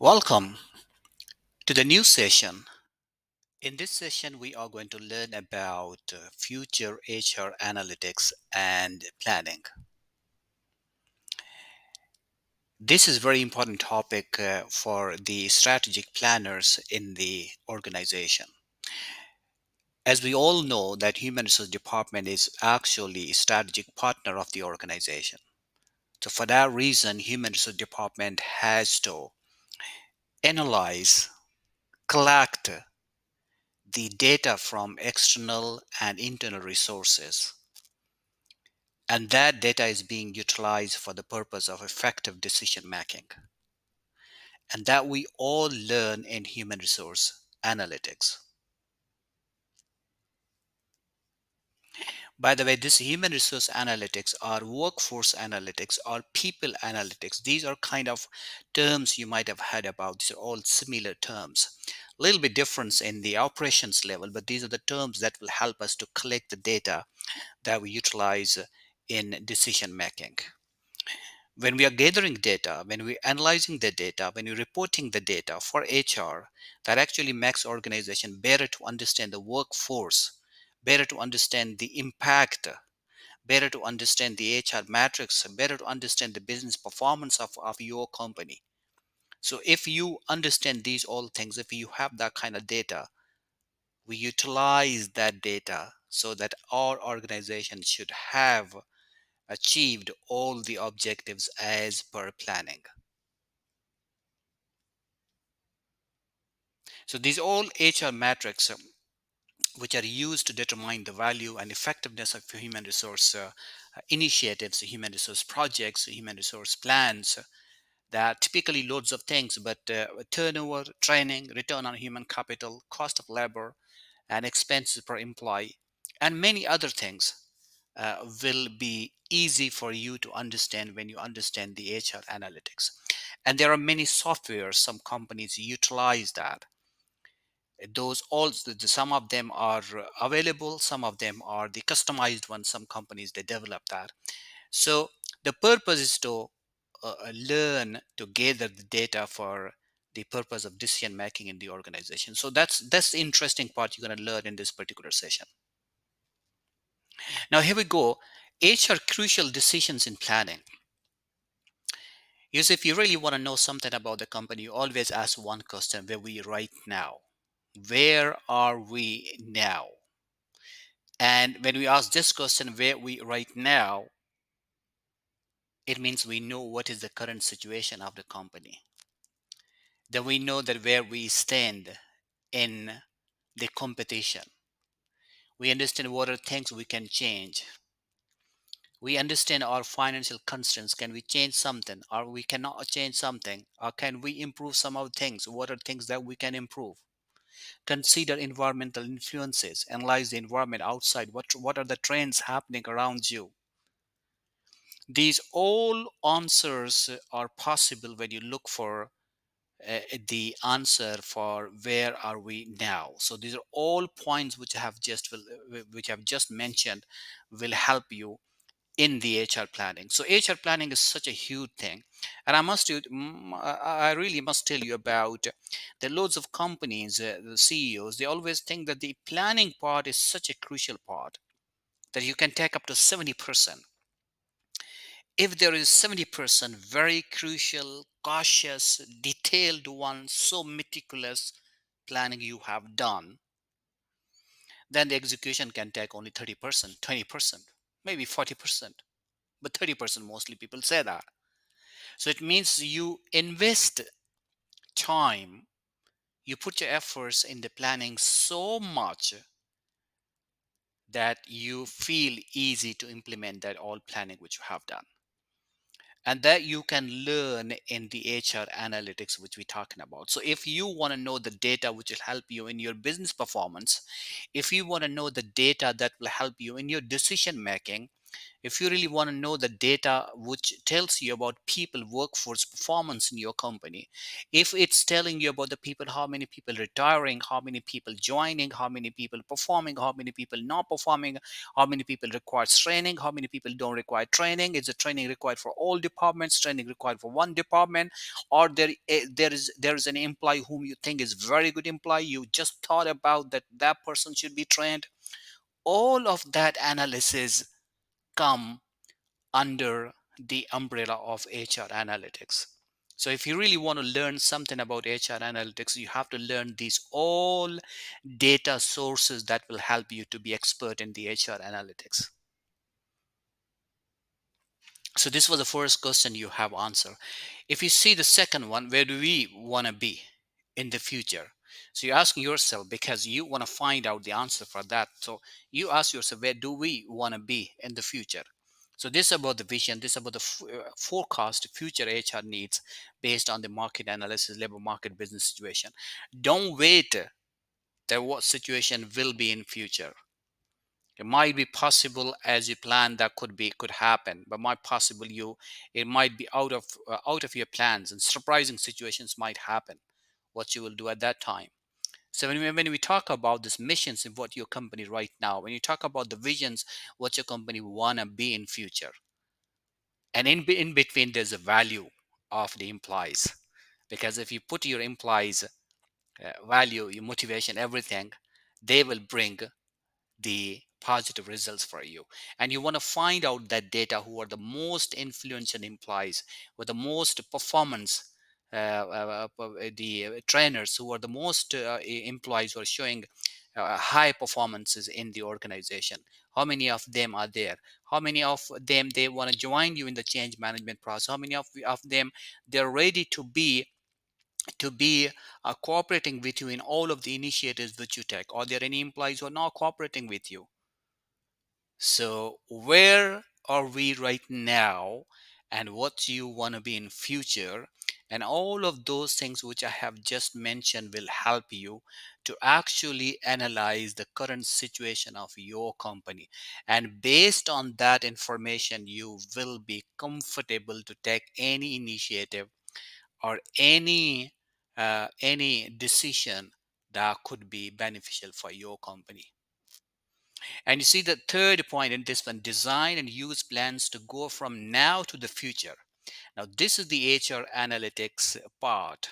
Welcome to the new session. In this session, we are going to learn about future HR analytics and planning. This is a very important topic for the strategic planners in the organization. As we all know that human resource department is actually a strategic partner of the organization. So for that reason, human resource department has to analyze, collect the data from external and internal resources, and that data is being utilized for the purpose of effective decision making, and that we all learn in human resource analytics. By the way, this human resource analytics or workforce analytics or people analytics, these are kind of terms you might have heard about. These are all similar terms, a little bit difference in the operations level, but these are the terms that will help us to collect the data that we utilize in decision making. When we are gathering data, when we're analyzing the data, when we're reporting the data for HR, that actually makes organization better to understand the workforce, better to understand the impact, better to understand the HR matrix, better to understand the business performance of your company. So if you understand these all things, if you have that kind of data, we utilize that data so that our organization should have achieved all the objectives as per planning. So these all HR metrics which are used to determine the value and effectiveness of human resource initiatives, human resource projects, human resource plans. There are typically loads of things, but turnover, training, return on human capital, cost of labor, and expenses per employee, and many other things will be easy for you to understand when you understand the HR analytics. And there are many softwares, some companies utilize that. Those all, some of them are available, some of them are the customized ones, some companies they develop that. So the purpose is to learn to gather the data for the purpose of decision making in the organization. So that's the interesting part you're going to learn in this particular session. Now here we go. HR crucial decisions in planning. Because if you really want to know something about the company, you always ask one question: where we right now? Where are we now? And when we ask this question, where we right now, it means we know what is the current situation of the company. Then we know that where we stand in the competition. We understand what are things we can change. We understand our financial constraints. Can we change something, or we cannot change something, or can we improve some of the things? What are things that we can improve? Consider environmental influences. Analyze the environment outside. What are the trends happening around you? These all answers are possible when you look for the answer for where are we now. So these are all points which I've just mentioned will help you in the HR planning. So HR planning is such a huge thing, and I really must tell you about the loads of companies, the CEOs. They always think that the planning part is such a crucial part that you can take up to 70%. If there is 70% very crucial, cautious, detailed one, so meticulous planning you have done, then the execution can take only 30%, 20%, maybe 40%, but 30% mostly people say that. So it means you invest time, you put your efforts in the planning so much that you feel easy to implement that all planning which you have done. And that you can learn in the HR analytics which we're talking about. So if you want to know the data which will help you in your business performance, if you want to know the data that will help you in your decision making, If you really want to know the data which tells you about people workforce performance in your company, if it's telling you about the people, how many people retiring, how many people joining, how many people performing, how many people not performing, how many people requires training, how many people don't require training, is the training required for all departments, training required for one department, or there is an employee whom you think is very good employee, you just thought about that that person should be trained. All of that analysis come under the umbrella of HR analytics. So if you really want to learn something about HR analytics, you have to learn these all data sources that will help you to be expert in the HR analytics. So this was the first question you have answered. If you see the second one, where do we want to be in the future? So you're asking yourself because you want to find out the answer for that. So you ask yourself, where do we want to be in the future? So this is about the vision. This is about the forecast future HR needs based on the market analysis, labor market, business situation. Don't wait that what situation will be in future. It might be possible as you plan that could happen, but might possible you it might be out of your plans, and surprising situations might happen. What you will do at that time. So when we talk about these missions and what your company right now, when you talk about the visions, what your company wanna be in future, and in between there's a value of the implies, because if you put your implies value, your motivation, everything, they will bring the positive results for you. And you want to find out that data who are the most influential employees, with the most performance, the trainers who are the most employees who are showing high performances in the organization. How many of them are there? How many of them they want to join you in the change management process? How many of them they're ready to be cooperating with you in all of the initiatives that you take? Are there any employees who are not cooperating with you? So where are we right now, and what you want to be in future? And all of those things which I have just mentioned will help you to actually analyze the current situation of your company. And based on that information, you will be comfortable to take any initiative or any decision that could be beneficial for your company. And you see the third point in this one, design and use plans to go from now to the future. Now, this is the HR analytics part,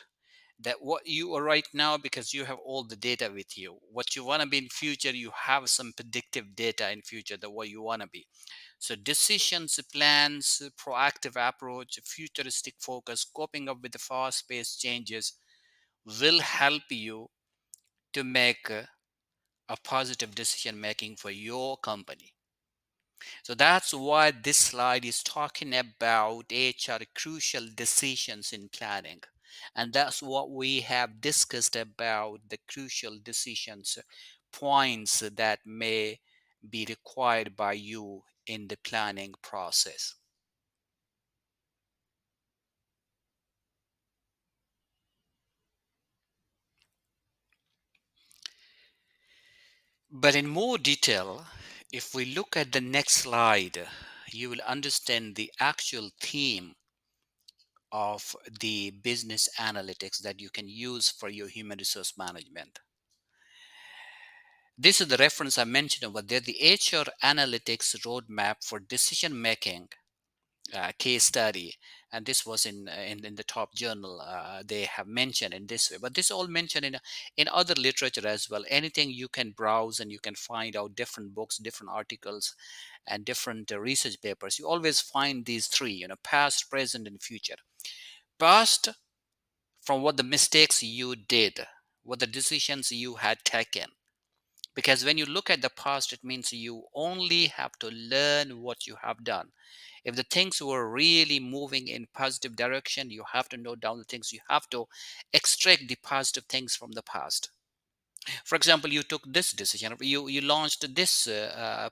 that what you are right now, because you have all the data with you. What you want to be in future, you have some predictive data in future, that what you want to be. So decisions, plans, proactive approach, futuristic focus, coping up with the fast-paced changes will help you to make a positive decision making for your company. So that's why this slide is talking about HR crucial decisions in planning. And that's what we have discussed about the crucial decisions, points that may be required by you in the planning process. But in more detail, if we look at the next slide, you will understand the actual theme of the business analytics that you can use for your human resource management. This is the reference I mentioned over there, the HR analytics roadmap for decision making case study. And this was in the top journal. They have mentioned in this way, but this all mentioned in other literature as well. Anything you can browse and you can find out different books, different articles, and different research papers. You always find these three, past, present, and future. Past, from what the mistakes you did, what the decisions you had taken. Because when you look at the past, it means you only have to learn what you have done. If the things were really moving in positive direction, you have to note down the things. You have to extract the positive things from the past. For example, you took this decision, you launched this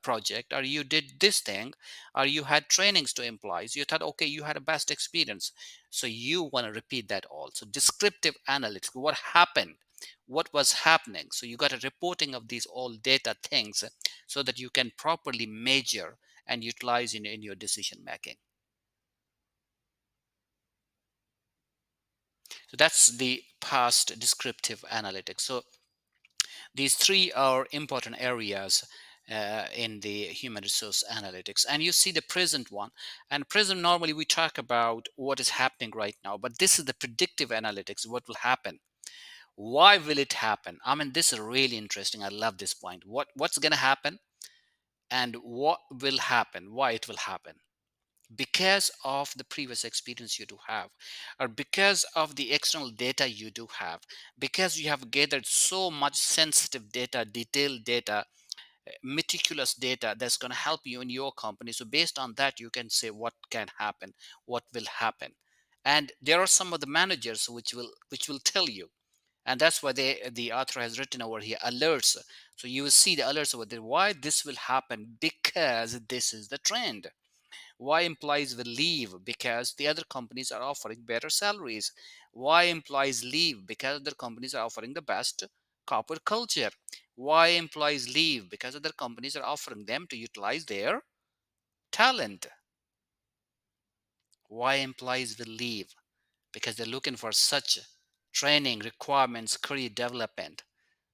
project, or you did this thing, or you had trainings to employees. You thought, okay, you had a best experience, so you want to repeat that all. So descriptive analytics, what happened, what was happening. So you got a reporting of these all data things, so that you can properly measure and utilize in your decision making. So that's the past descriptive analytics. So these three are important areas in the human resource analytics. And you see the present one. And present, normally we talk about what is happening right now, but this is the predictive analytics, what will happen. Why will it happen? I mean, this is really interesting. I love this point. What's going to happen and what will happen, why it will happen. Because of the previous experience you do have, or because of the external data you do have, because you have gathered so much sensitive data, detailed data, meticulous data that's going to help you in your company. So based on that, you can say what can happen, what will happen. And there are some of the managers which will tell you, and that's why the author has written over here alerts. So you will see the alerts over there, why this will happen, because this is the trend. Why employees will leave, because the other companies are offering better salaries. Why employees leave, because other companies are offering the best corporate culture. Why employees leave, because other companies are offering them to utilize their talent. Why employees will leave, because they're looking for such training requirements, career development.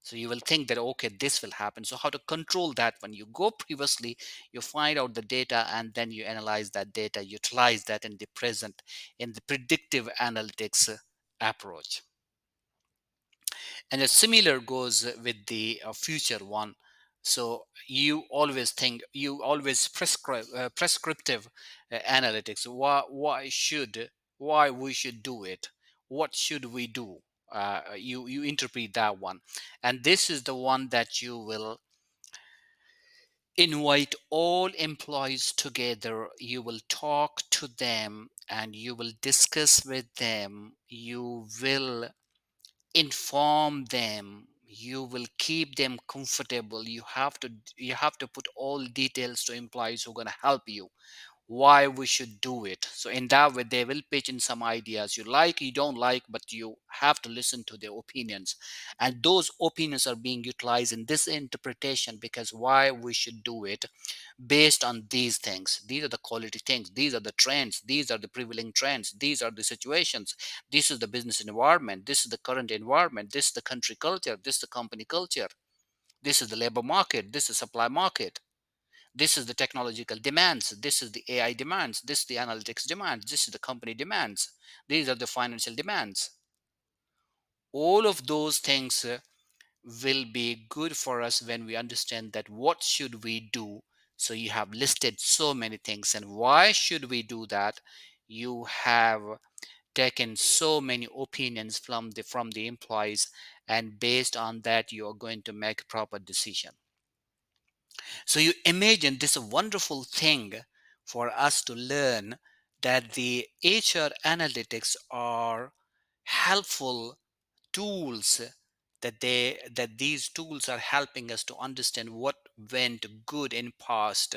So you will think that, okay, this will happen. So how to control that? When you go previously, you find out the data and then you analyze that data, utilize that in the present, in the predictive analytics approach. And a similar goes with the future one. So you always prescriptive analytics. Why we should do it? What should we do? You interpret that one, and this is the one that you will invite all employees together. You will talk to them and you will discuss with them. You will inform them, you will keep them comfortable. You have to put all details to employees who are going to help you, why we should do it. So in that way they will pitch in some ideas you like, you don't like, but you have to listen to their opinions, and those opinions are being utilized in this interpretation, because why we should do it based on these things. These are the quality things, these are the trends, these are the prevailing trends, these are the situations, this is the business environment, this is the current environment, this is the country culture, this is the company culture, this is the labor market, this is supply market, this is the technological demands, this is the AI demands, this is the analytics demands, this is the company demands, these are the financial demands. All of those things will be good for us when we understand that what should we do. So you have listed so many things, and why should we do that? You have taken so many opinions from the employees, and based on that you are going to make a proper decision. So you imagine this wonderful thing for us to learn, that the HR analytics are helpful tools, that these tools are helping us to understand what went good in past,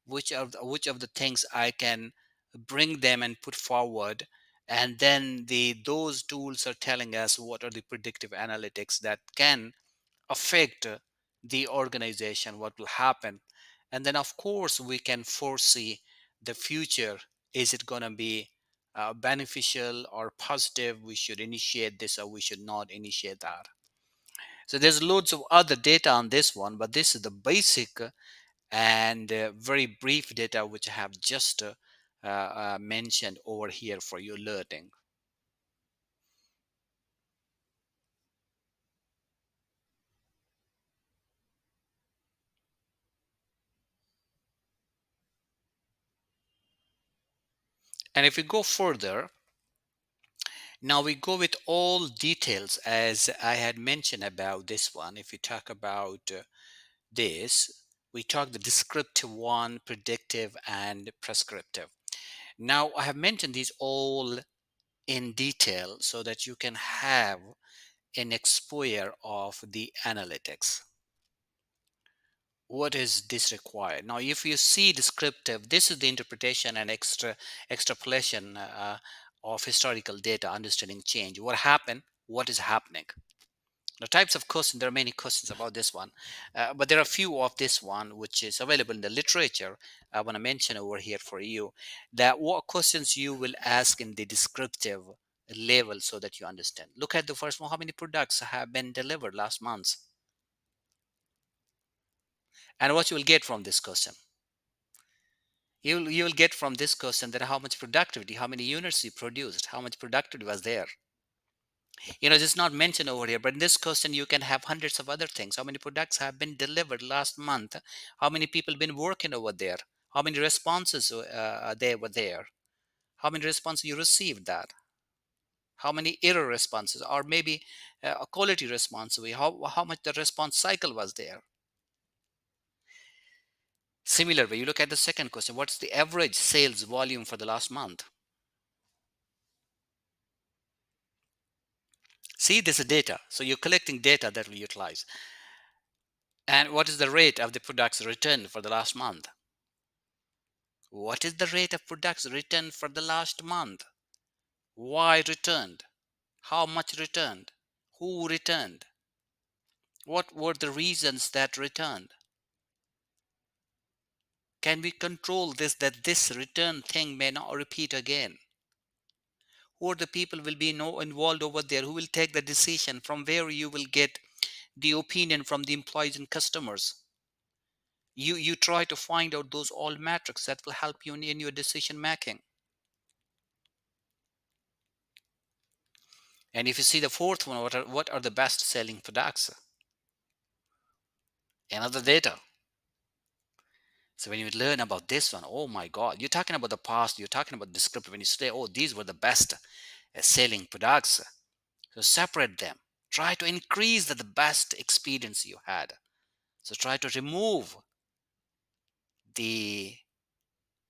which of the things I can bring them and put forward, and then those tools are telling us what are the predictive analytics that can affect the organization, what will happen. And then of course we can foresee the future. Is it going to be beneficial or positive? We should initiate this or we should not initiate that. So there's loads of other data on this one, but this is the basic and very brief data which I have just mentioned over here for your learning. And if we go further, now we go with all details as I had mentioned about this one. If we talk about this, we talk the descriptive one, predictive, and prescriptive. Now I have mentioned these all in detail so that you can have an exposure of the analytics. What is this required? Now if you see descriptive, this is the interpretation and extrapolation of historical data, understanding change, what happened, what is happening. The types of questions, there are many questions about this one, but there are a few of this one which is available in the literature. I want to mention over here for you that what questions you will ask in the descriptive level so that you understand. Look at the first one. How many products have been delivered last month? And what you will get from this question? You will get from this question that how much productivity, how many units you produced, how much productivity was there. Just not mentioned over here, but in this question you can have hundreds of other things. How many products have been delivered last month? How many people been working over there? How many responses they were there? How many responses you received that? How many error responses, or maybe a quality response? How much the response cycle was there? Similar way, you look at the second question. What's the average sales volume for the last month? See, this is data. So you're collecting data that we utilize. And what is the rate of the products returned for the last month? What is the rate of products returned for the last month? Why returned? How much returned? Who returned? What were the reasons that returned? Can we control this, that this return thing may not repeat again? Who are the people will be involved over there? Who will take the decision? From where you will get the opinion from the employees and customers? You try to find out those all metrics that will help you in your decision making. And if you see the fourth one, what are the best selling products? Another data. So when you learn about this one, oh my God, you're talking about the past, you're talking about descriptive. When you say, oh, these were the best selling products, so separate them. Try to increase the best experience you had. So try to remove the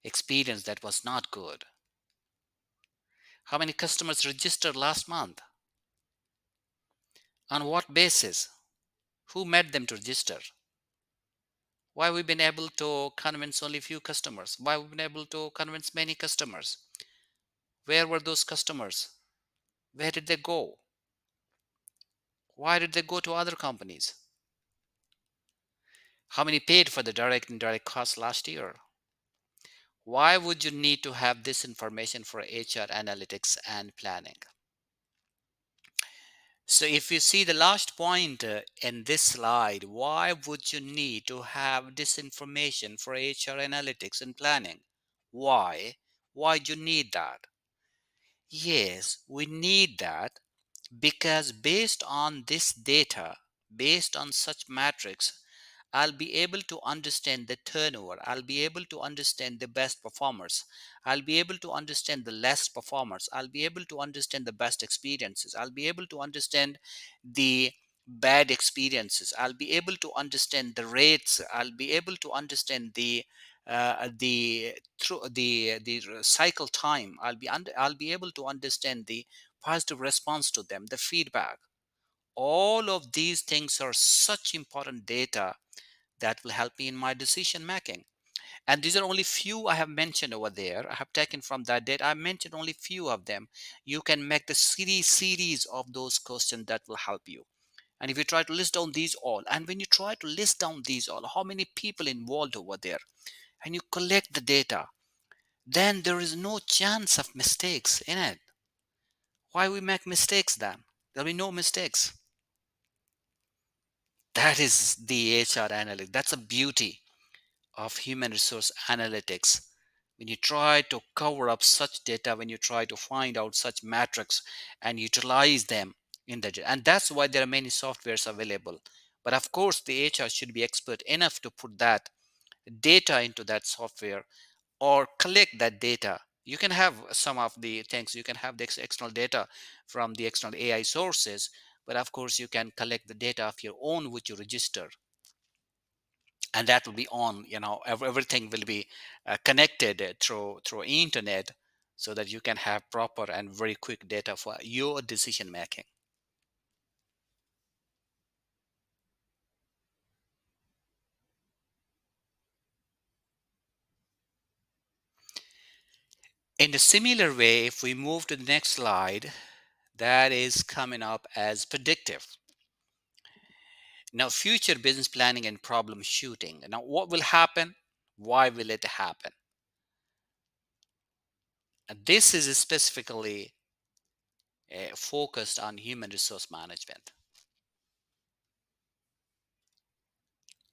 experience that was not good. How many customers registered last month? On what basis? Who made them to register? Why we've been able to convince only few customers? Why we've been able to convince many customers? Where were those customers? Where did they go? Why did they go to other companies? How many paid for the direct and indirect costs last year? Why would you need to have this information for HR analytics and planning? So if you see the last point in this slide, why would you need to have this information for HR analytics and planning? Why? Why do you need that? Yes, we need that because based on this data, based on such metrics, I'll be able to understand the turnover. I'll be able to understand the best performers. I'll be able to understand the less performers. I'll be able to understand the best experiences. I'll be able to understand the bad experiences. I'll be able to understand the rates. I'll be able to understand the through the cycle time. I'll be able to understand the positive response to them, the feedback. All of these things are such important data that will help me in my decision making. And these are only few I have mentioned over there. I have taken from that data. I mentioned only few of them. You can make the series of those questions that will help you. And if you try to list down these all, and when you try to list down these all, how many people involved over there, and you collect the data, then there is no chance of mistakes in it. Why we make mistakes then? There'll be no mistakes. That is the HR analytics. That's a beauty of human resource analytics. When you try to cover up such data, when you try to find out such metrics and utilize them in the, and that's why there are many softwares available. But of course, the HR should be expert enough to put that data into that software or collect that data. You can have some of the things, you can have the external data from the external AI sources, but of course you can collect the data of your own which you register, and that will be on, everything will be connected through internet, so that you can have proper and very quick data for your decision making. In a similar way, if we move to the next slide, that is coming up as predictive. Now, future business planning and problem shooting. Now, what will happen? Why will it happen? And this is specifically focused on human resource management.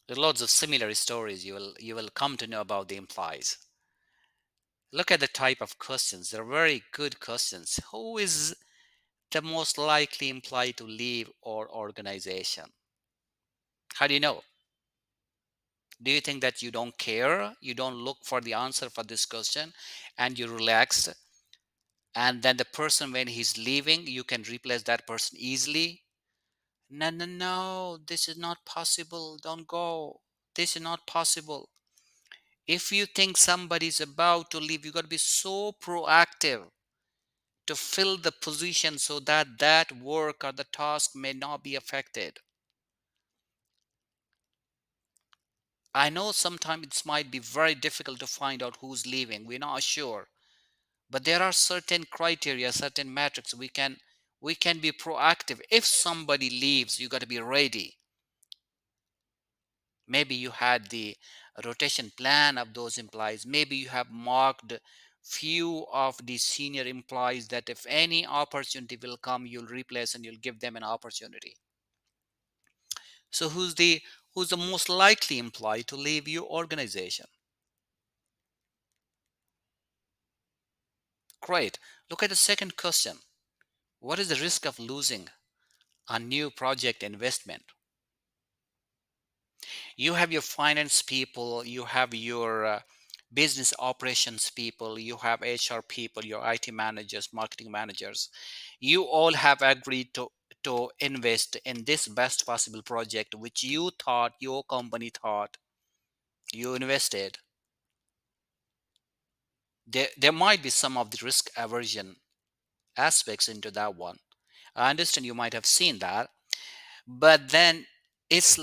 There are lots of similar stories you will come to know about the employees. Look at the type of questions. They're very good questions. Who is the most likely employee to leave our organization? How do you know? Do you think that you don't care? You don't look for the answer for this question and you relaxed, and then the person, when he's leaving, you can replace that person easily? No, no, no, this is not possible. Don't go. This is not possible. If you think somebody's about to leave, you got to be so proactive to fill the position so that that work or the task may not be affected. I know sometimes it might be very difficult to find out who's leaving. We're not sure. But there are certain criteria, certain metrics we can be proactive. If somebody leaves, you got to be ready. Maybe you had the rotation plan of those employees. Maybe you have marked few of the senior employees that if any opportunity will come, you'll replace and you'll give them an opportunity. So who's the most likely employee to leave your organization? Great. Look at the second question. What is the risk of losing a new project investment? You have your finance people, you have your business operations people, you have HR people, your IT managers, marketing managers. You all have agreed to invest in this best possible project which you thought, your company thought, you invested. There might be some of the risk aversion aspects into that one. I understand you might have seen that, but then it's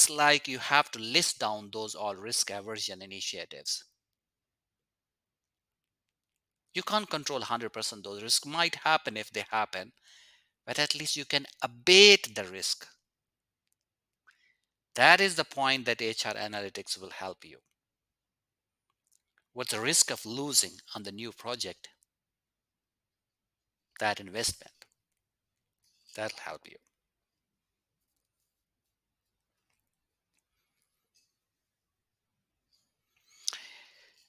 like you have to list down those all risk aversion initiatives. You can't control 100%. Those risks might happen if they happen, but at least you can abate the risk. That is the point that HR analytics will help you. What's the risk of losing on the new project? That investment. That'll help you.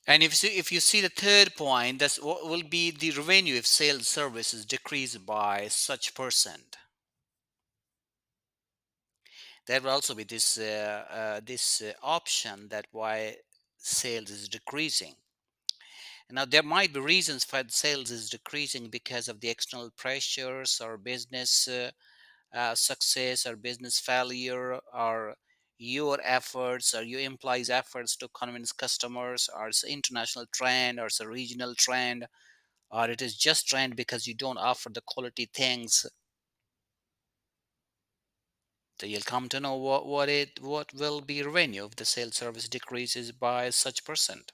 And if you see the third point, that's what will be the revenue if sales services decrease by such percent. There will also be this option that why sales is decreasing. Now there might be reasons for the sales is decreasing because of the external pressures or business success or business failure, or your efforts or your employees efforts to convince customers, or it's an international trend, or it's a regional trend, or it is just trend because you don't offer the quality things. So you'll come to know what will be revenue if the sales service decreases by such percent.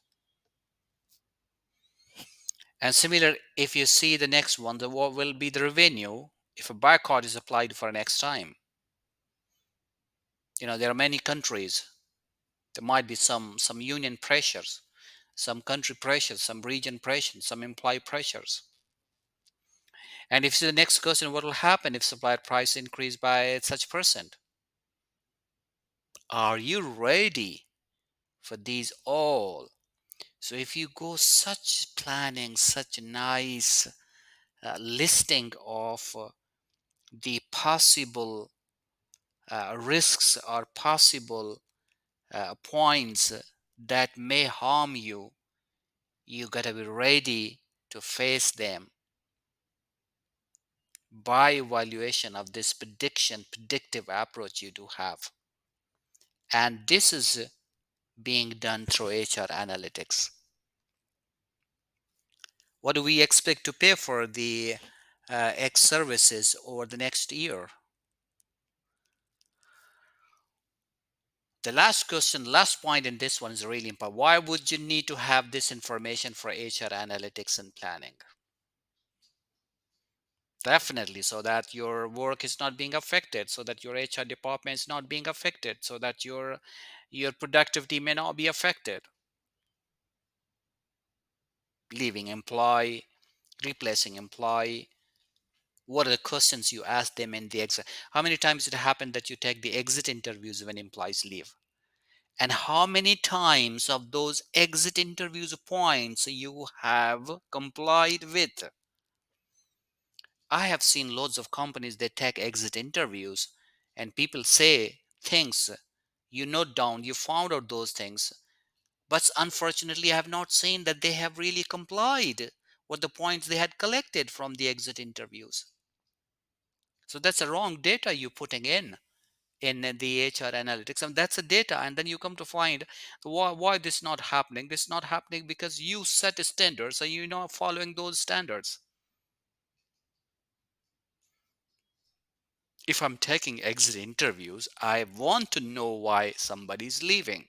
And similar, if you see the next one, what will be the revenue if a boycott is applied for next time? There are many countries. There might be some union pressures, some country pressures, some region pressures, some employee pressures. And if you see the next question, what will happen if supplier price increase by such percent? Are you ready for these all? So if you go such planning, such nice listing of the possible risks or possible points that may harm you, you gotta be ready to face them by evaluation of this predictive approach you do have. And this is being done through HR analytics. What do we expect to pay for the X services over the next year? The last question, last point in this one is really important. Why would you need to have this information for HR analytics and planning? Definitely, so that your work is not being affected, so that your HR department is not being affected, so that your productivity may not be affected. Leaving employee, replacing employee. What are the questions you ask them in the exit? How many times it happened that you take the exit interviews when employees leave? And how many times of those exit interviews points you have complied with? I have seen loads of companies that take exit interviews and people say things, you note down, you found out those things, but unfortunately I have not seen that they have really complied with the points they had collected from the exit interviews. So that's the wrong data you're putting in the HR analytics, and that's the data. And then you come to find why this not happening. This not happening because you set a standard, so you're not following those standards. If I'm taking exit interviews, I want to know why somebody's leaving.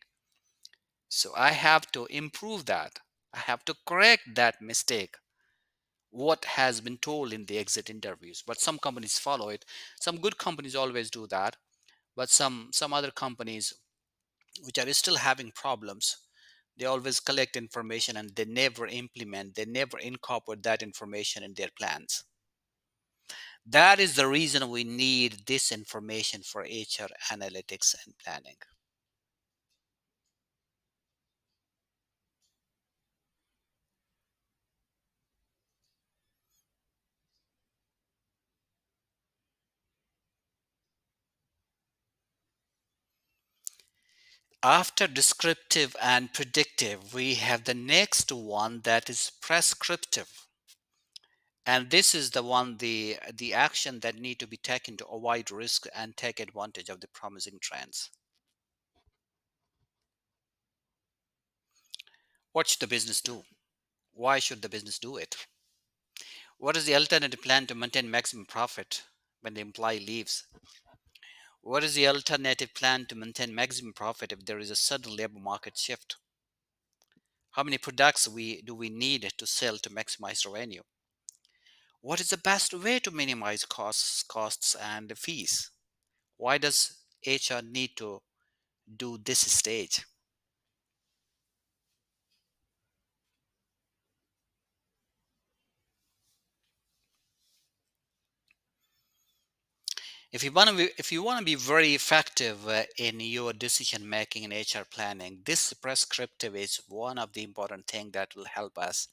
So I have to improve that. I have to correct that mistake. What has been told in the exit interviews. But some companies follow it. Some good companies always do that. But some other companies which are still having problems, they always collect information and they never implement, they never incorporate that information in their plans. That is the reason we need this information for HR analytics and planning. After descriptive and predictive, we have the next one that is prescriptive. And this is the one, the action that need to be taken to avoid risk and take advantage of the promising trends. What should the business do? Why should the business do it? What is the alternative plan to maintain maximum profit when the employee leaves? What is the alternative plan to maintain maximum profit if there is a sudden labor market shift? How many products do we need to sell to maximize revenue? What is the best way to minimize costs and fees? Why does HR need to do this stage? If you want to be very effective in your decision making and HR planning, this prescriptive is one of the important things that will help us.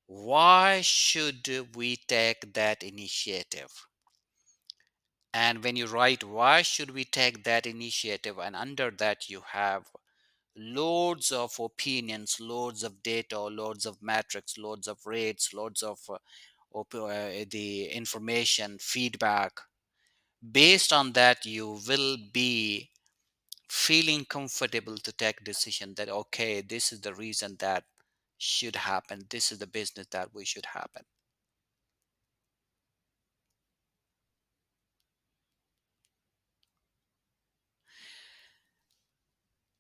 Why should we take that initiative? And when you write why should we take that initiative, and under that you have loads of opinions, loads of data, loads of metrics, loads of rates, loads of the information feedback. Based on that, you will be feeling comfortable to take decision that okay, this is the reason that should happen, this is the business that we should happen.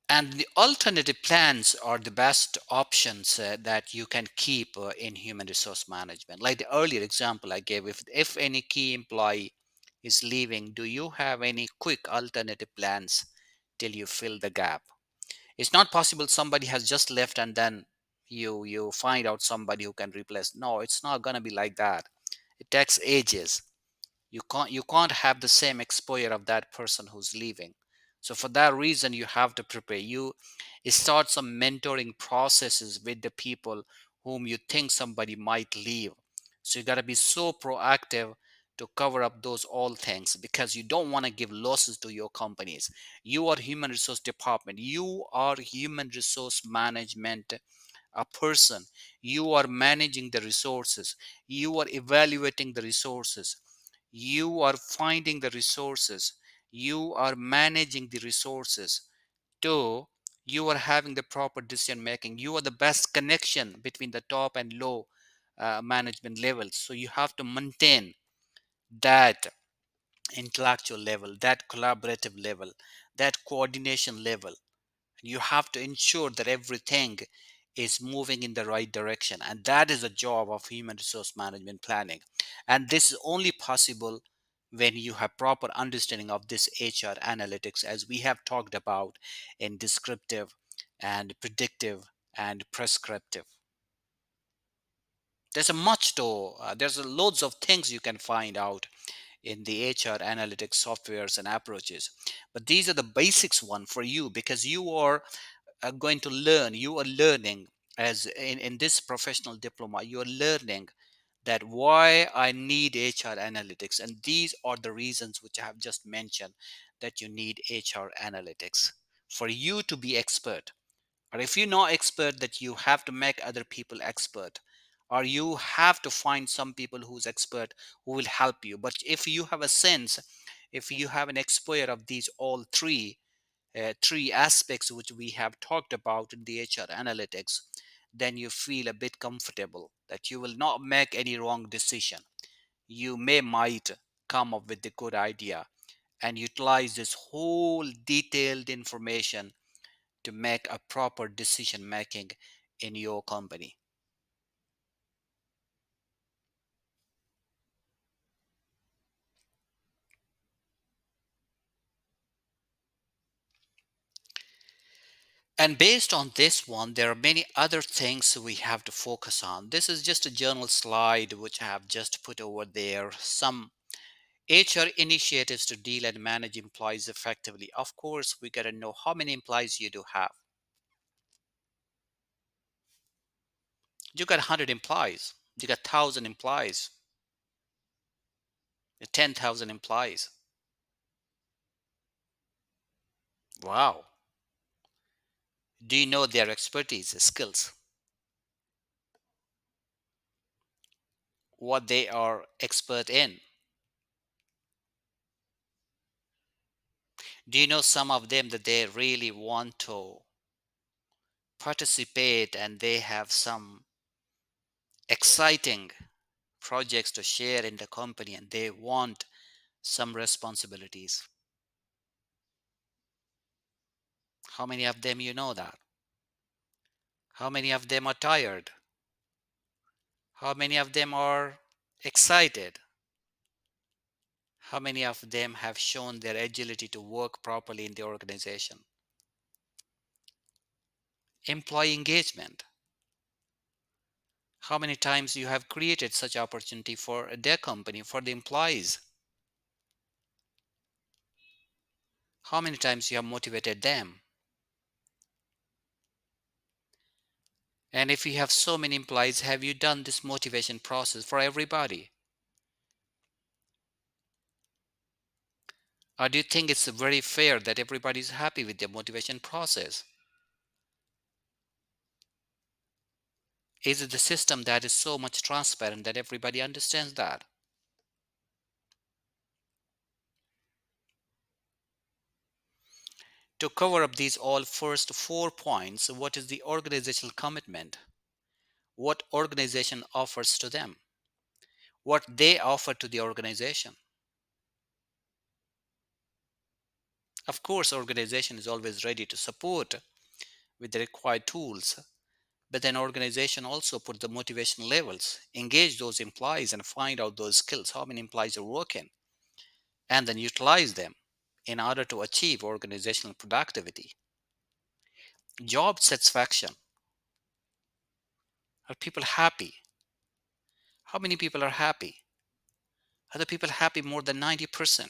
And the alternative plans are the best options that you can keep in human resource management. Like the earlier example I gave, if any key employee is leaving, do you have any quick alternative plans till you fill the gap? It's not possible somebody has just left and then you find out somebody who can replace. No, it's not going to be like that. It takes ages. You can't have the same exposure of that person who's leaving. So for that reason you have to prepare. You start some mentoring processes with the people whom you think somebody might leave. So you got to be so proactive to cover up those all things, because you don't want to give losses to your companies. You are human resource department, you are human resource management a person. You are managing the resources, you are evaluating the resources, you are finding the resources, you are managing the resources. Two, you are having the proper decision making. You are the best connection between the top and low management levels. So you have to maintain that intellectual level, that collaborative level, that coordination level. You have to ensure that everything is moving in the right direction. And that is the job of human resource management planning. And this is only possible when you have proper understanding of this HR analytics, as we have talked about in descriptive and predictive and prescriptive. There's a loads of things you can find out in the HR analytics softwares and approaches. But these are the basics one for you, because you are going to learn, you are learning as in this professional diploma, you are learning that why I need HR analytics. And these are the reasons which I have just mentioned that you need HR analytics for you to be expert. Or if you're not expert, that you have to make other people expert, or you have to find some people who's expert who will help you. But if you have a sense, if you have an exposure of these all three aspects which we have talked about in the HR analytics, then you feel a bit comfortable that you will not make any wrong decision. You might come up with a good idea and utilize this whole detailed information to make a proper decision making in your company. And based on this one, there are many other things we have to focus on. This is just a journal slide which I have just put over there. Some HR initiatives to deal and manage employees effectively. Of course, we got to know how many employees you do have. You got 100 employees, you got 1,000 employees, 10,000 employees. Wow. Do you know their expertise, skills, what they are expert in? Do you know some of them that they really want to participate and they have some exciting projects to share in the company and they want some responsibilities? How many of them you know that? How many of them are tired? How many of them are excited? How many of them have shown their agility to work properly in the organization? Employee engagement. How many times you have created such opportunity for their company, for the employees? How many times you have motivated them? And if you have so many employees, have you done this motivation process for everybody? Or do you think it's very fair that everybody is happy with the motivation process? Is it the system that is so much transparent that everybody understands that? To cover up these all first 4 points, what is the organizational commitment? What organization offers to them? What they offer to the organization? Of course, organization is always ready to support with the required tools, but then organization also put the motivation levels, engage those employees and find out those skills, how many employees are working, and then utilize them in order to achieve organizational productivity. Job satisfaction. Are people happy? How many people are happy? Are the people happy more than 90%?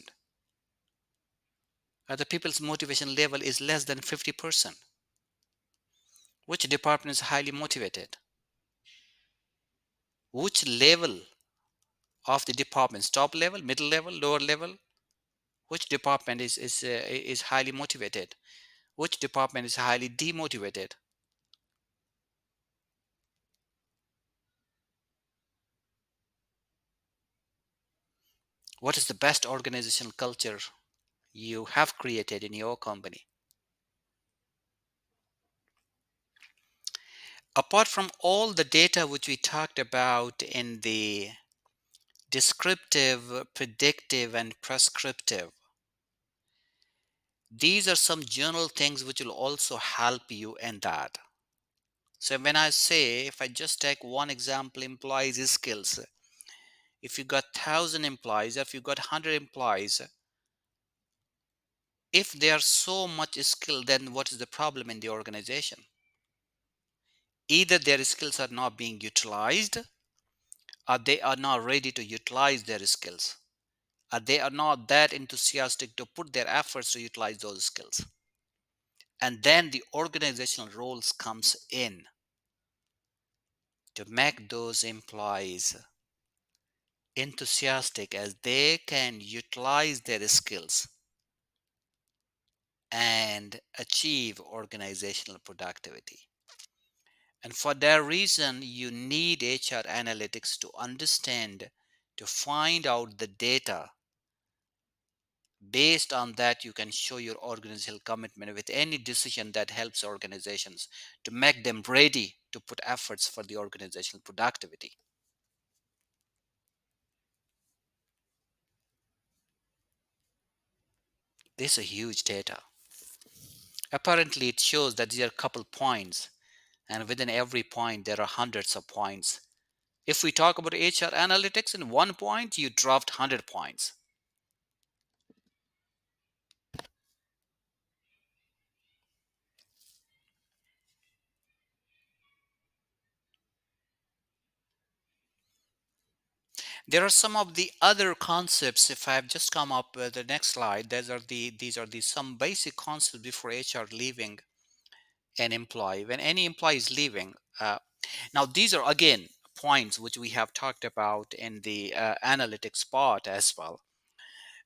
Are the people's motivation level is less than 50%? Which department is highly motivated? Which level of the departments, top level, middle level, lower level? Which department is highly motivated? Which department is highly demotivated? What is the best organizational culture you have created in your company? Apart from all the data which we talked about in the descriptive, predictive, and prescriptive, these are some general things which will also help you in that. So when I say, if I just take one example, employees skills, if you got 1,000 employees, if you got 100 employees, if they are so much skilled, then what is the problem in the organization? Either their skills are not being utilized, or they are not ready to utilize their skills, or they are not that enthusiastic to put their efforts to utilize those skills. And then the organizational roles comes in to make those employees enthusiastic as they can utilize their skills and achieve organizational productivity. And for that reason, you need HR analytics to understand, to find out the data. Based on that, you can show your organizational commitment with any decision that helps organizations to make them ready to put efforts for the organizational productivity. This is a huge data. Apparently, it shows that there are a couple points, and within every point, there are hundreds of points. If we talk about HR analytics, in one point, you dropped 100 points. There are some of the other concepts. If I've just come up with the next slide, these are the some basic concepts before HR leaving an employee. When any employee is leaving, now these are again points which we have talked about in the analytics part as well.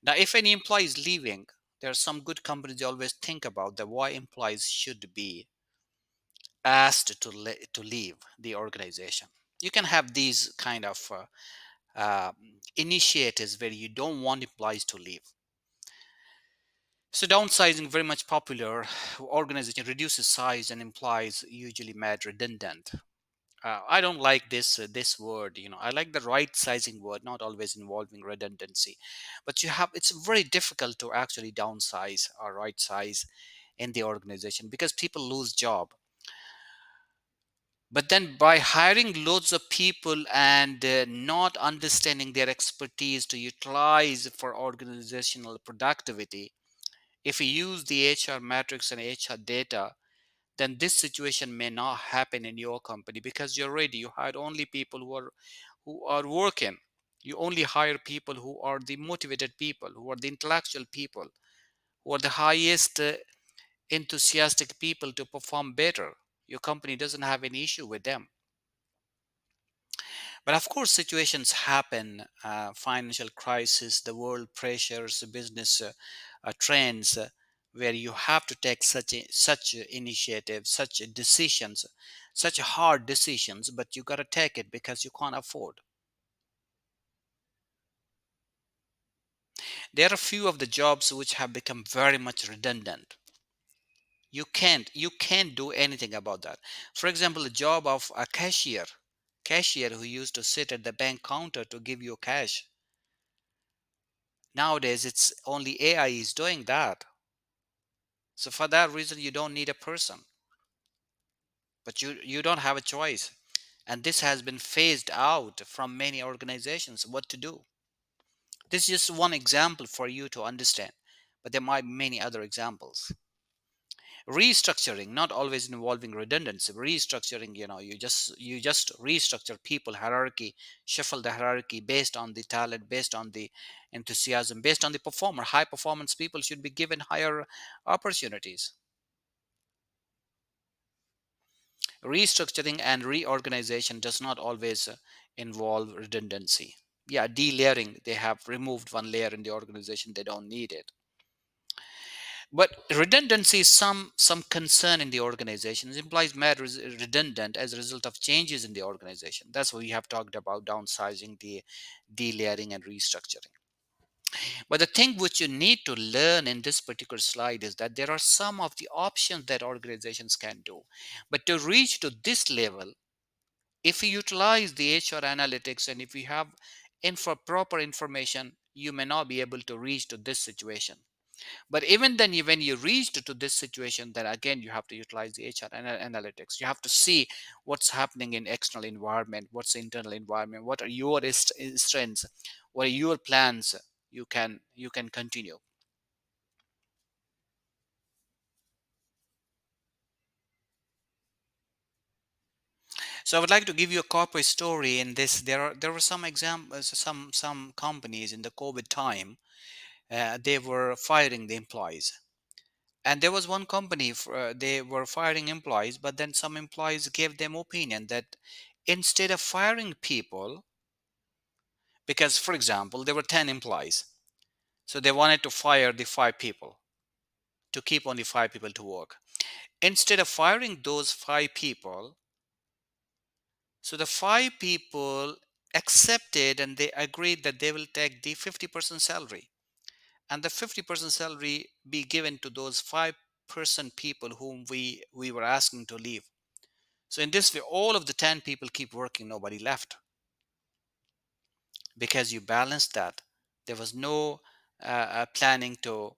Now, if any employee is leaving, there are some good companies always think about the why employees should be asked to leave the organization. You can have these kind of initiatives where you don't want employees to leave. So downsizing very much popular. Organization reduces size and employees usually made redundant. I don't like this word. I like the right sizing word, not always involving redundancy. But it's very difficult to actually downsize or right size in the organization because people lose job. But then by hiring loads of people and not understanding their expertise to utilize for organizational productivity, if you use the HR metrics and HR data, then this situation may not happen in your company because you're ready. You hired only people who are working. You only hire people who are the motivated people, who are the intellectual people, who are the highest enthusiastic people to perform better. Your company doesn't have any issue with them. But of course, situations happen, financial crisis, the world pressures, business trends, where you have to take such initiatives, such decisions, such hard decisions, but you got to take it because you can't afford. There are a few of the jobs which have become very much redundant. You can't do anything about that. For example, the job of a cashier who used to sit at the bank counter to give you cash. Nowadays, it's only AI is doing that. So for that reason, you don't need a person, but you don't have a choice. And this has been phased out from many organizations. What to do? This is just one example for you to understand, but there might be many other examples. Restructuring, not always involving redundancy. Restructuring, you just restructure people hierarchy, shuffle the hierarchy based on the talent, based on the enthusiasm, based on the performer. High performance people should be given higher opportunities. Restructuring and reorganization does not always involve redundancy. Yeah, delayering, they have removed one layer in the organization, they don't need it. But redundancy is some concern in the organization. Employees made redundant as a result of changes in the organization. That's what we have talked about, downsizing, the delayering and restructuring. But the thing which you need to learn in this particular slide is that there are some of the options that organizations can do. But to reach to this level, if you utilize the HR analytics and if you have proper information, you may not be able to reach to this situation. But even then, when you reached to this situation, then again you have to utilize the HR analytics. You have to see what's happening in external environment, what's the internal environment, what are your strengths, what are your plans. You can continue. So I would like to give you a corporate story in this. There were some examples, some companies in the COVID time. They were firing the employees, and there was one company they were firing employees, but then some employees gave them opinion that instead of firing people, because for example there were 10 employees, so they wanted to fire the 5 people to keep only 5 people to work. Instead of firing those 5 people, so the 5 people accepted and they agreed that they will take the 50% salary, and the 50% salary be given to those 5% people whom we were asking to leave. So in this way, all of the 10 people keep working, nobody left, because you balanced that. There was no planning to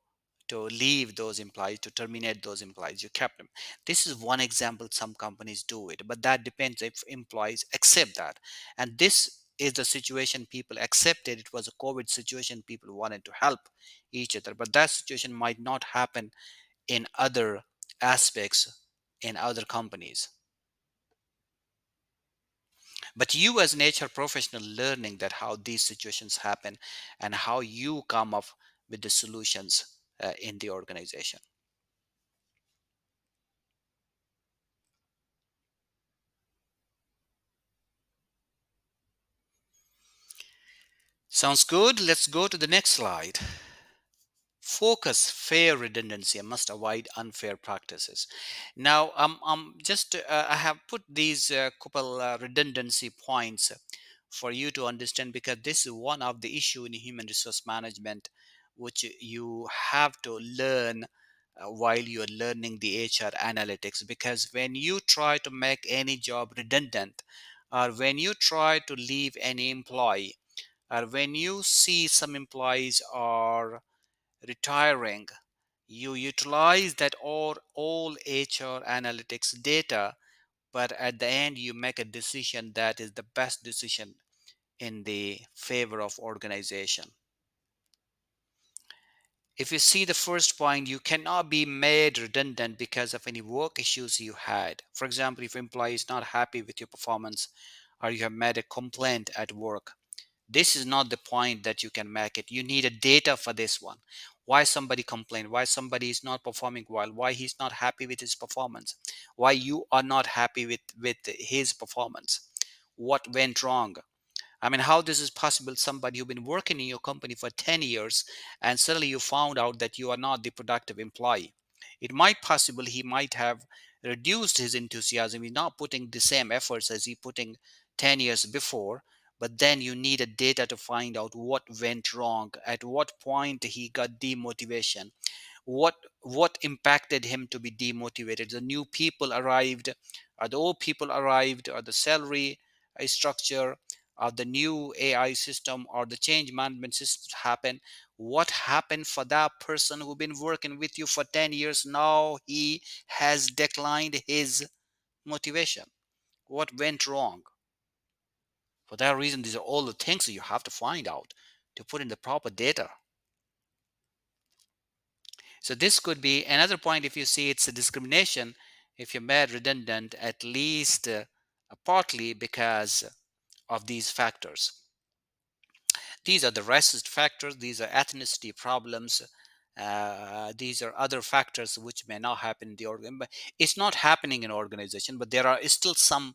leave those employees, to terminate those employees. You kept them. This is one example. Some companies do it, but that depends if employees accept that. And this is the situation people accepted. It was a COVID situation. People wanted to help each other, but that situation might not happen in other aspects in other companies. But you as an HR professional learning that how these situations happen and how you come up with the solutions in the organization. Sounds good. Let's go to the next slide. Focus fair redundancy and must avoid unfair practices. Now, just I have put these couple redundancy points for you to understand, because this is one of the issue in human resource management which you have to learn while you are learning the HR analytics. Because when you try to make any job redundant, or when you try to leave any employee, or when you see some employees are retiring, you utilize that all HR analytics data, but at the end you make a decision that is the best decision in the favor of organization. If you see the first point, you cannot be made redundant because of any work issues you had. For example, if employee is not happy with your performance, or you have made a complaint at work, this is not the point that you can make it. You need a data for this one. Why somebody complained, why somebody is not performing well, why he's not happy with his performance, why you are not happy with his performance, what went wrong. I mean, how this is possible? Somebody who's been working in your company for 10 years, and suddenly you found out that you are not the productive employee. It might possible he might have reduced his enthusiasm. He's not putting the same efforts as he putting 10 years before. But then you need a data to find out what went wrong, at what point he got demotivation, what impacted him to be demotivated. The new people arrived, or the old people arrived, or the salary structure, or the new AI system, or the change management system happened. What happened for that person who been working with you for 10 years? Now he has declined his motivation. What went wrong? For that reason, these are all the things that you have to find out to put in the proper data. So this could be another point. If you see it's a discrimination, if you're made redundant, at least partly because of these factors. These are the racist factors, these are ethnicity problems, these are other factors which may not happen in the organ. But it's not happening in organization, but there are still some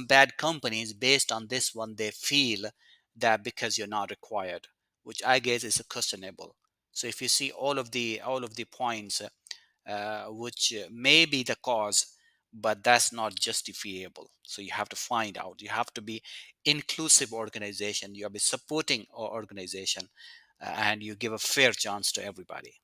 bad companies based on this one. They feel that because you're not required, which I guess is questionable. So if you see all of the points which may be the cause, but that's not justifiable. So you have to find out. You have to be inclusive organization. You have to be supporting organization, and you give a fair chance to everybody.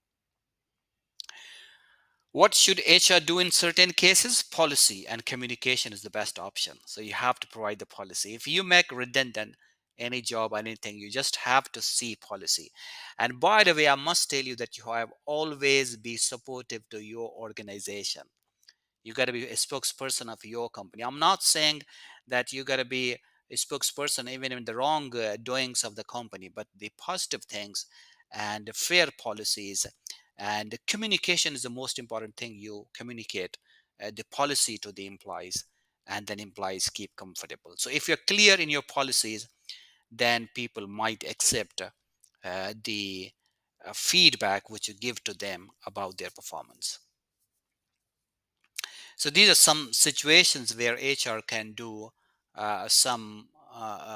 What should HR do in certain cases? Policy and communication is the best option. So you have to provide the policy. If you make redundant any job, anything, you just have to see policy. And by the way, I must tell you that you have always be supportive to your organization. You got to be a spokesperson of your company. I'm not saying that you got to be a spokesperson even in the wrong doings of the company, but the positive things and the fair policies and the communication is the most important thing. You communicate the policy to the employees, and then employees keep comfortable. So if you're clear in your policies, then people might accept the feedback which you give to them about their performance. So these are some situations where HR can do some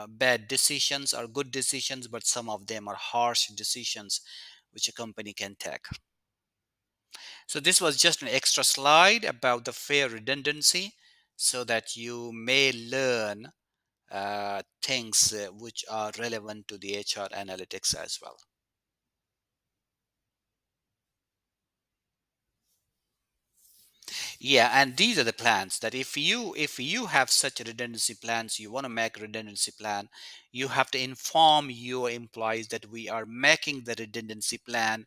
bad decisions or good decisions, but some of them are harsh decisions which a company can take. So this was just an extra slide about the fair redundancy so that you may learn things which are relevant to the HR analytics as well. Yeah, and these are the plans that if you have such redundancy plans, you want to make redundancy plan, you have to inform your employees that we are making the redundancy plan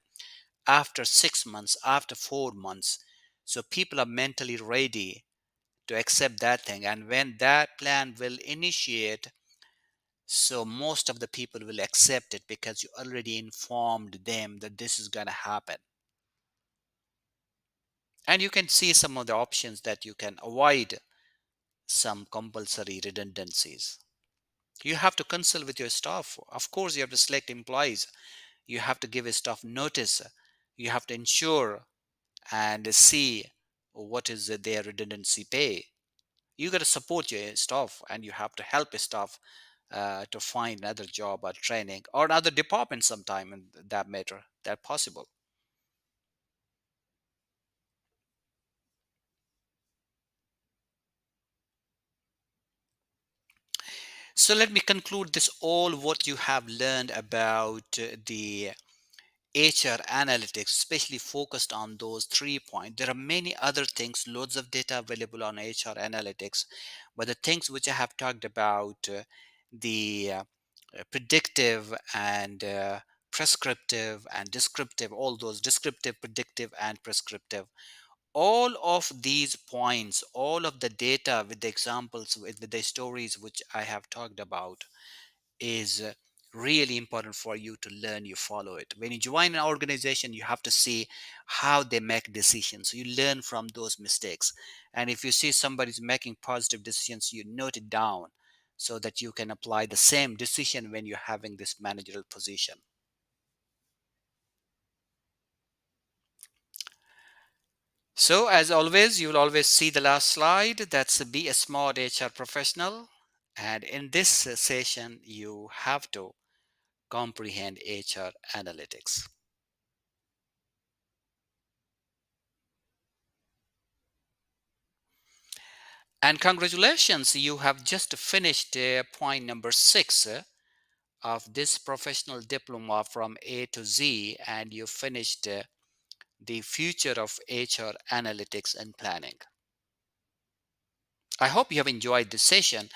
after 6 months, after 4 months. So people are mentally ready to accept that thing. And when that plan will initiate, so most of the people will accept it because you already informed them that this is going to happen. And you can see some of the options that you can avoid some compulsory redundancies. You have to consult with your staff. Of course, you have to select employees. You have to give a staff notice. You have to ensure and see what is their redundancy pay. You got to support your staff, and you have to help a staff to find another job or training or another department sometime in that matter that possible. So let me conclude this all what you have learned about the HR analytics, especially focused on those 3 points. There are many other things, loads of data available on HR analytics, but the things which I have talked about, the predictive and prescriptive and descriptive, all those descriptive, predictive, and prescriptive, all of these points, all of the data with the examples, with the stories which I have talked about, is really important for you to learn. You follow it. When you join an organization, you have to see how they make decisions, so you learn from those mistakes. And if you see somebody's making positive decisions, you note it down so that you can apply the same decision when you're having this managerial position. So as always, you will always see the last slide, that's be a smart HR professional. And in this session, you have to comprehend HR analytics. And congratulations, you have just finished point number 6 of this professional diploma from A to Z, and you finished the future of HR analytics and planning. I hope you have enjoyed this session.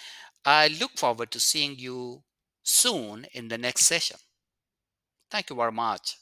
I look forward to seeing you soon in the next session. Thank you very much.